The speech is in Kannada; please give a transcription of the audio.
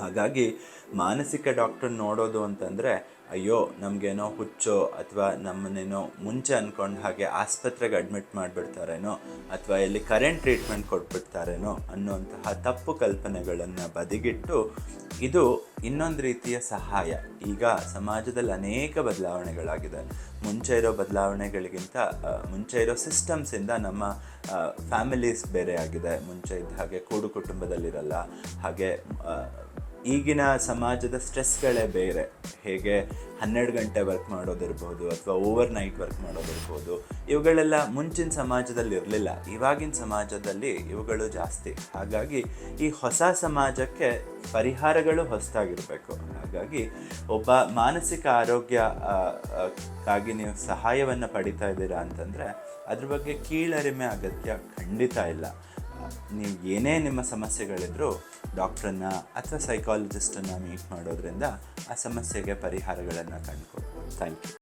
ಹಾಗಾಗಿ ಮಾನಸಿಕ ಡಾಕ್ಟ್ರ್ ನೋಡೋದು ಅಂತಂದರೆ ಅಯ್ಯೋ ನಮಗೇನೋ ಹುಚ್ಚೋ ಅಥವಾ ನಮ್ಮನ್ನೇನೋ ಮುಂಚೆ ಅಂದ್ಕೊಂಡು ಹಾಗೆ ಆಸ್ಪತ್ರೆಗೆ ಅಡ್ಮಿಟ್ ಮಾಡಿಬಿಡ್ತಾರೇನೋ ಅಥವಾ ಇಲ್ಲಿ ಕರೆಂಟ್ ಟ್ರೀಟ್ಮೆಂಟ್ ಕೊಟ್ಬಿಡ್ತಾರೇನೋ ಅನ್ನುವಂತಹ ತಪ್ಪು ಕಲ್ಪನೆಗಳನ್ನು ಬದಿಗಿಟ್ಟು ಇದು ಇನ್ನೊಂದು ರೀತಿಯ ಸಹಾಯ. ಈಗ ಸಮಾಜದಲ್ಲಿ ಅನೇಕ ಬದಲಾವಣೆಗಳಾಗಿದೆ. ಮುಂಚೆ ಇರೋ ಬದಲಾವಣೆಗಳಿಗಿಂತ ಮುಂಚೆ ಇರೋ ಸಿಸ್ಟಮ್ಸಿಂದ ನಮ್ಮ ಫ್ಯಾಮಿಲೀಸ್ ಬೇರೆ ಆಗಿದೆ. ಮುಂಚೆ ಇದ್ದ ಹಾಗೆ ಕೂಡು ಕುಟುಂಬದಲ್ಲಿರಲ್ಲ. ಹಾಗೆ ಈಗಿನ ಸಮಾಜದ ಸ್ಟ್ರೆಸ್ಗಳೇ ಬೇರೆ. ಹೇಗೆ 12 ಗಂಟೆ ವರ್ಕ್ ಮಾಡೋದಿರ್ಬೋದು ಅಥವಾ ಓವರ್ ನೈಟ್ ವರ್ಕ್ ಮಾಡೋದಿರ್ಬೋದು, ಇವುಗಳೆಲ್ಲ ಮುಂಚಿನ ಸಮಾಜದಲ್ಲಿ ಇರಲಿಲ್ಲ. ಇವಾಗಿನ ಸಮಾಜದಲ್ಲಿ ಇವುಗಳು ಜಾಸ್ತಿ. ಹಾಗಾಗಿ ಈ ಹೊಸ ಸಮಾಜಕ್ಕೆ ಪರಿಹಾರಗಳು ಹೊಸದಾಗಿರಬೇಕು. ಹಾಗಾಗಿ ಒಬ್ಬ ಮಾನಸಿಕ ಆರೋಗ್ಯಕ್ಕಾಗಿ ನೀವು ಸಹಾಯವನ್ನು ಪಡಿತಾ ಇದ್ದೀರಾ ಅಂತಂದರೆ ಅದ್ರ ಬಗ್ಗೆ ಕೀಳರಿಮೆ ಅಗತ್ಯ ಖಂಡಿತ ಇಲ್ಲ. ನೀವು ಏನೇ ನಿಮ್ಮ ಸಮಸ್ಯೆಗಳಿದ್ರೂ ಡಾಕ್ಟ್ರನ್ನ ಅಥವಾ ಸೈಕಾಲಜಿಸ್ಟನ್ನು ಮೀಟ್ ಮಾಡೋದ್ರಿಂದ ಆ ಸಮಸ್ಯೆಗೆ ಪರಿಹಾರಗಳನ್ನು ಕಂಡುಕೊಳ್ಬೋದು. Thank you.